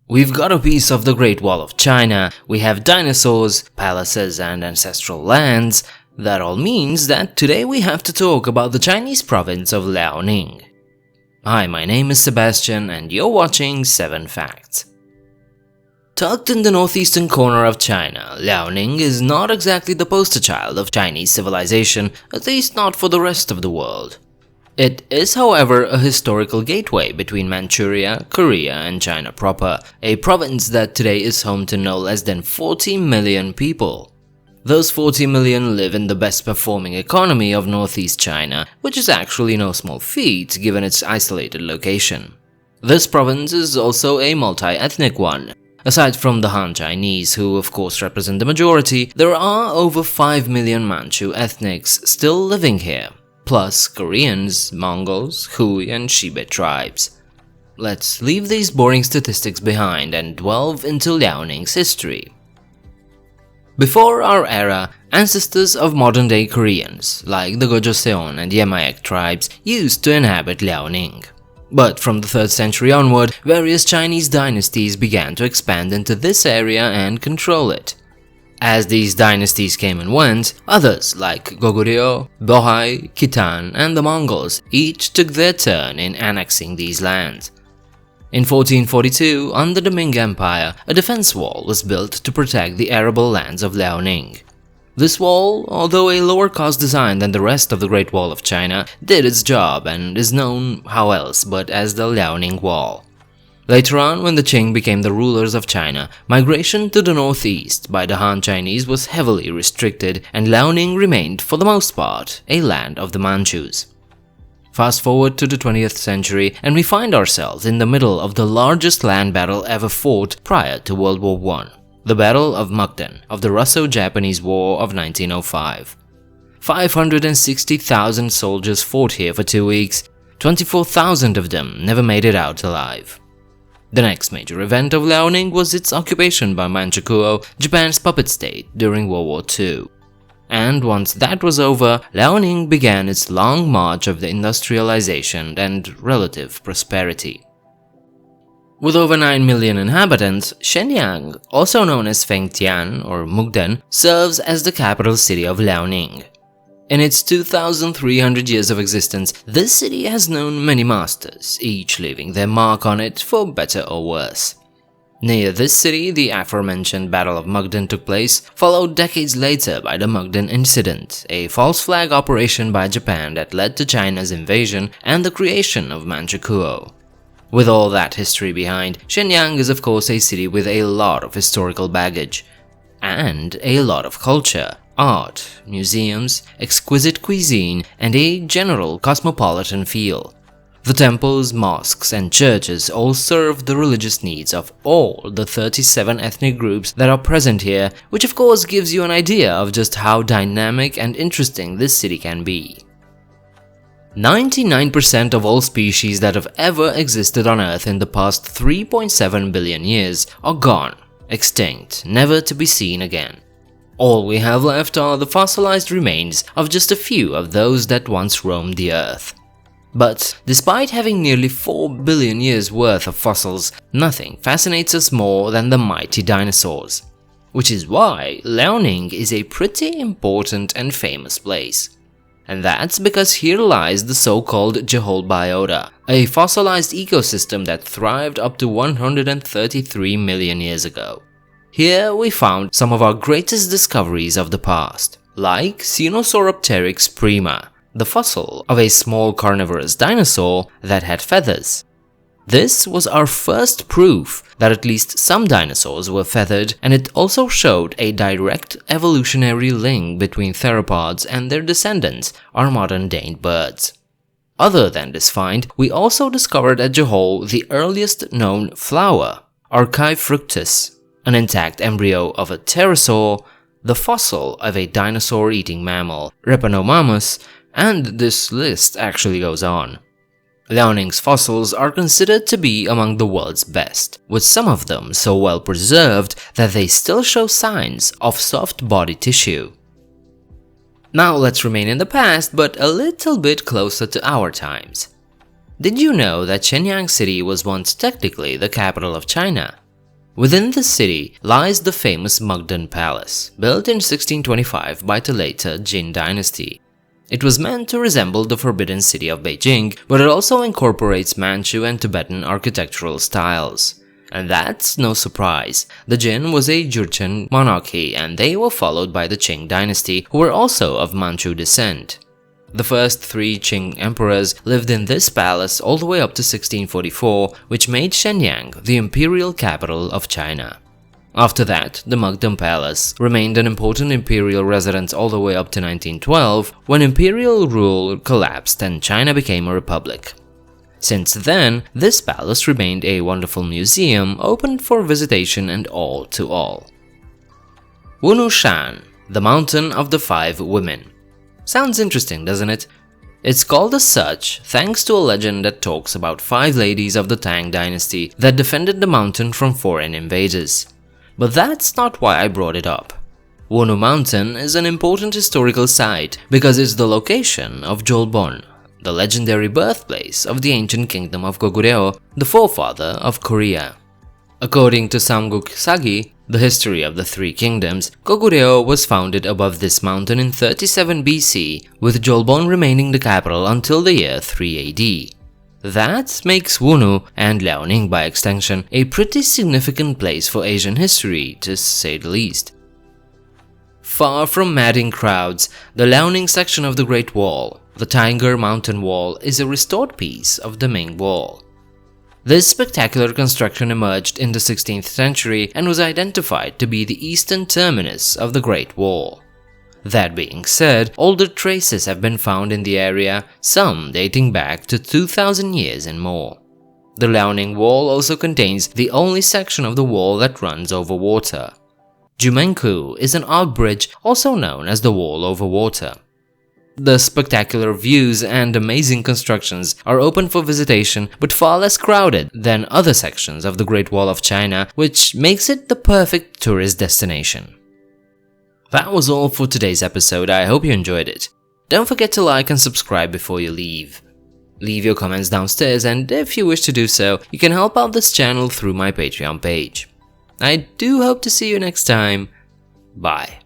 We've got a piece of the Great Wall of China, we have dinosaurs, palaces and ancestral lands. That all means that today we have to talk about the Chinese province of Liaoning. Hi, my name is Sebastian and you're watching 7 Facts. Tucked in the northeastern corner of China, Liaoning is not exactly the poster child of Chinese civilization, at least not for the rest of the world. It is, however, a historical gateway between Manchuria, Korea and China proper, a province that today is home to no less than 40 million people. Those 40 million live in the best performing economy of northeast China, which is actually no small feat given its isolated location. This province is also a multi-ethnic one. Aside from the Han Chinese, who of course represent the majority, there are over 5 million Manchu ethnics still living here, plus Koreans, Mongols, Hui and Shibe tribes. Let's leave these boring statistics behind and delve into Liaoning's history. Before our era, ancestors of modern-day Koreans, like the Gojoseon and Yemayek tribes, used to inhabit Liaoning. But from the 3rd century onward, various Chinese dynasties began to expand into this area and control it. As these dynasties came and went, others like Goguryeo, Bohai, Khitan and the Mongols each took their turn in annexing these lands. In 1442, under the Ming Empire, a defense wall was built to protect the arable lands of Liaoning. This wall, although a lower-cost design than the rest of the Great Wall of China, did its job and is known how else but as the Liaoning Wall. Later on, when the Qing became the rulers of China, migration to the northeast by the Han Chinese was heavily restricted and Liaoning remained, for the most part, a land of the Manchus. Fast forward to the 20th century and we find ourselves in the middle of the largest land battle ever fought prior to World War I, the Battle of Mukden of the Russo-Japanese War of 1905. 560,000 soldiers fought here for 2 weeks, 24,000 of them never made it out alive. The next major event of Liaoning was its occupation by Manchukuo, Japan's puppet state, during World War II. And once that was over, Liaoning began its long march of the industrialization and relative prosperity. With over 9 million inhabitants, Shenyang, also known as Fengtian or Mukden, serves as the capital city of Liaoning. In its 2,300 years of existence, this city has known many masters, each leaving their mark on it for better or worse. Near this city, the aforementioned Battle of Mukden took place, followed decades later by the Mukden Incident, a false flag operation by Japan that led to China's invasion and the creation of Manchukuo. With all that history behind, Shenyang is of course a city with a lot of historical baggage, and a lot of culture, art, museums, exquisite cuisine, and a general cosmopolitan feel. The temples, mosques, and churches all serve the religious needs of all the 37 ethnic groups that are present here, which of course gives you an idea of just how dynamic and interesting this city can be. 99% of all species that have ever existed on Earth in the past 3.7 billion years are gone, extinct, never to be seen again. All we have left are the fossilized remains of just a few of those that once roamed the Earth. But despite having nearly 4 billion years worth of fossils, nothing fascinates us more than the mighty dinosaurs. Which is why Liaoning is a pretty important and famous place. And that's because here lies the so-called Jehol biota, a fossilized ecosystem that thrived up to 133 million years ago. Here we found some of our greatest discoveries of the past, like Sinosauropteryx prima, the fossil of a small carnivorous dinosaur that had feathers. This was our first proof that at least some dinosaurs were feathered, and it also showed a direct evolutionary link between theropods and their descendants, our modern-day birds. Other than this find, we also discovered at Jehol the earliest known flower, Archaefructus, an intact embryo of a pterosaur, the fossil of a dinosaur-eating mammal, Repenomamus, and this list actually goes on. Liaoning's fossils are considered to be among the world's best, with some of them so well preserved that they still show signs of soft body tissue. Now let's remain in the past, but a little bit closer to our times. Did you know that Shenyang city was once technically the capital of China? Within the city lies the famous Mukden Palace, built in 1625 by the later Jin dynasty. It was meant to resemble the Forbidden City of Beijing, but it also incorporates Manchu and Tibetan architectural styles. And that's no surprise. The Jin was a Jurchen monarchy and they were followed by the Qing dynasty, who were also of Manchu descent. The first 3 Qing emperors lived in this palace all the way up to 1644, which made Shenyang the imperial capital of China. After that, the Mukden Palace remained an important imperial residence all the way up to 1912, when imperial rule collapsed and China became a republic. Since then, this palace remained a wonderful museum open for visitation and all to all. Wunu Shan, the Mountain of the 5 Women. Sounds interesting, doesn't it? It's called as such thanks to a legend that talks about 5 ladies of the Tang dynasty that defended the mountain from foreign invaders. But that's not why I brought it up. Wunu Mountain is an important historical site because it's the location of Jolbon, the legendary birthplace of the ancient kingdom of Goguryeo, the forefather of Korea. According to Samguk Sagi, the history of the 3 kingdoms, Goguryeo was founded above this mountain in 37 BC, with Jolbon remaining the capital until the year 3 AD. That makes Wunu, and Liaoning by extension, a pretty significant place for Asian history, to say the least. Far from madding crowds, the Liaoning section of the Great Wall, the Tiger Mountain Wall, is a restored piece of the Ming Wall. This spectacular construction emerged in the 16th century and was identified to be the eastern terminus of the Great Wall. That being said, older traces have been found in the area, some dating back to 2000 years and more. The Liaoning Wall also contains the only section of the wall that runs over water. Jumenku is an arc bridge also known as the Wall over Water. The spectacular views and amazing constructions are open for visitation but far less crowded than other sections of the Great Wall of China, which makes it the perfect tourist destination. That was all for today's episode. I hope you enjoyed it. Don't forget to like and subscribe before you leave. Leave your comments downstairs, and if you wish to do so, you can help out this channel through my Patreon page. I do hope to see you next time. Bye.